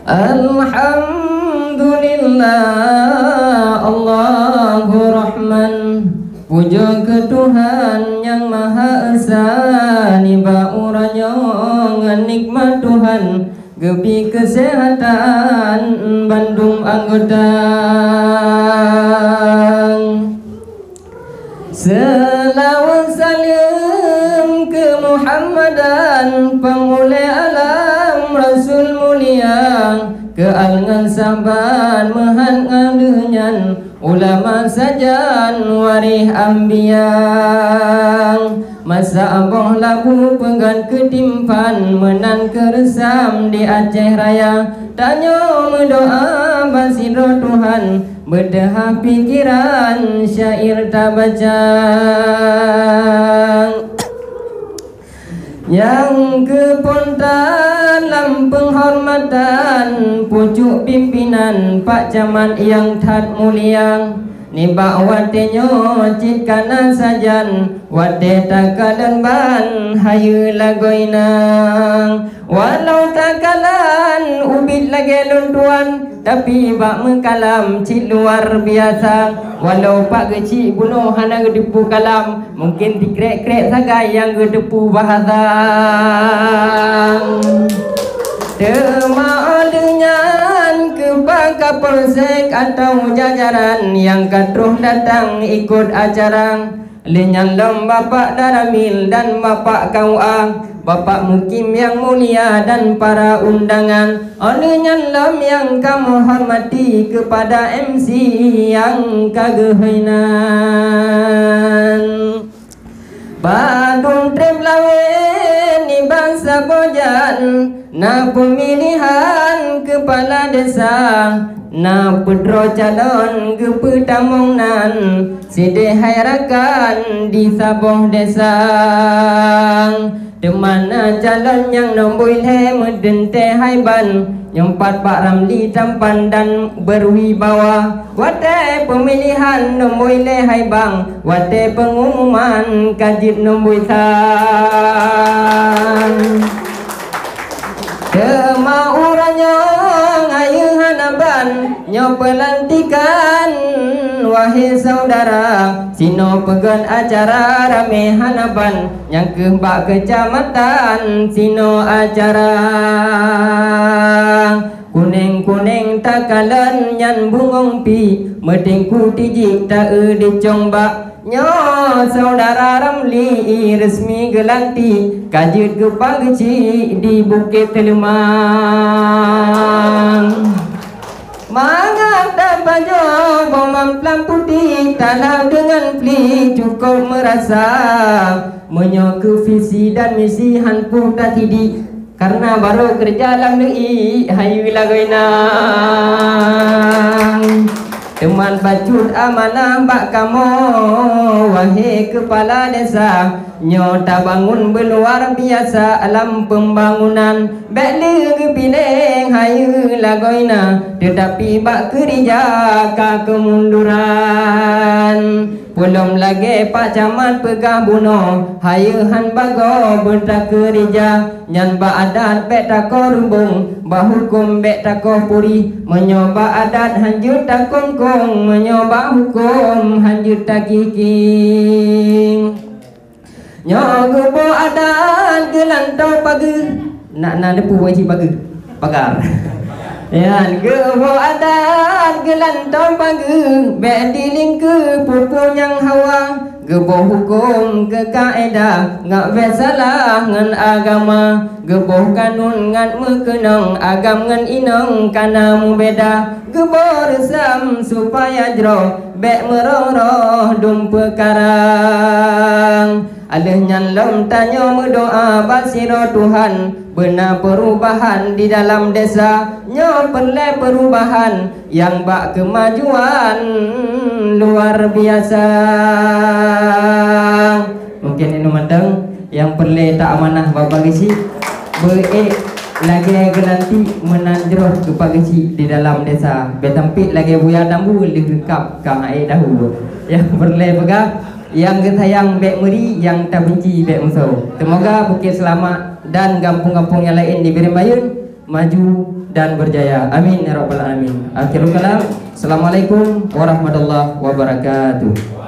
Alhamdulillah, Allahu Rahman. Puja ke Tuhan yang Maha Esa, niba uranya ngan nikmat Tuhan, gebi kesehatan Bandung anggota. Selawat salam ke Muhammadan, pengulai alam Rasul mulia, ke alangan saban mehan ngadunyan, ulama sajan warih ambiyang. Masa aboh labu pegan ketimpan, menan keresam di Aceh Raya. Tanyo mendoa basiro Tuhan, berdah pikiran syair tabajang. Yang kepontan lam penghormatan, pucuk pimpinan Pak Camat yang tat mulia, nibak watenyo cit kanan sajan, wate takalan ban hayu lagoinang. Walau takalan ubit lagi luntuan, tapi bak mengkalam cik luar biasa. Walau pak kecil bunuh hana gedepu kalam, mungkin dikrek-krek sagai yang gedepu bahasa. Temaal dengan kebangga polsek atau jajaran yang katruh datang ikut acara. Lenyan lom bapak Daramil dan bapak KUA, bapak Mukim yang mulia dan para undangan. Lenyan lom yang kamu hormati kepada MC yang kagehinan. Badung trem lawen ni bangsa bojan, na pemilihan kepala desa, na pedro calon kepetamongnan, sidehayrakan di Saboh desa. Demana calon yang nomboi le medente haiban, nyempat Pak Ramli tampan dan berwibawa. Wate pemilihan nomboi le haibang, wate pengumuman kajit nomboi san. Kemaurannya ngayuh hanaban, nyo pelantikan wahai saudara. Sino pegan acara rame hanaban, yang kebak kecamatan sino acara. Kuning-kuning takalan nyan bungong pi, medingku tijik tak dicongbak. Nyo saudara Ramli resmi gelanti, kajut gepang kecil di Bukit Telemang. Mangat dan baju bomam pelang putih, tanah dengan pli cukup merasa. Menyo ke visi dan misi hanpu tak tidik, karena baru kerja lam negeri hayu lagoinang. Teman bacut amanah bak kamu, wahai kepala desa, nyota bangun berluar biasa alam pembangunan. Beli kepilih hayu lagoina, tetapi bak kerja ka kemunduran. Belum lagi Pak Camat pegah bunuh, hayu han bago bertak kerja. Nyan ba adat bek tako rumbung, ba hukum bek tako puri. Menyoba adat hanjut takong kong, menyoba hukum hanjut takiking. Nyogo bo adat gelantau pagi, nak depu wajib pagi pagar. Yan gebo adat gelantau pagi, bek diling ke pupu yang hawa. Gebo hukum ke kaedah, ngak besalah ngan agama. Gebo kanun ngan mekenang, agam ngan inang kana mu beda. Gebo resam supaya jero, bek meroroh dum pekarang. Alih nyan lom tanyo berdoa basiro Tuhan, benar perubahan di dalam desa. Nyo perle perubahan yang bak kemajuan luar biasa. Mungkin ini mandang yang perle tak amanah bapak gisi, beek lagi gelanti menanjroh ke pagisi di dalam desa. Betampik lagi buaya dambu lekap kang air dahulu. Yang perle pegang, yang kesayang bek meri, yang tak benci bek musuh. Semoga Bukit Selamat dan kampung-kampung yang lain diberi bayun maju dan berjaya. Amin ya rabbal alamin. Akhirul kalam. Assalamualaikum warahmatullahi wabarakatuh.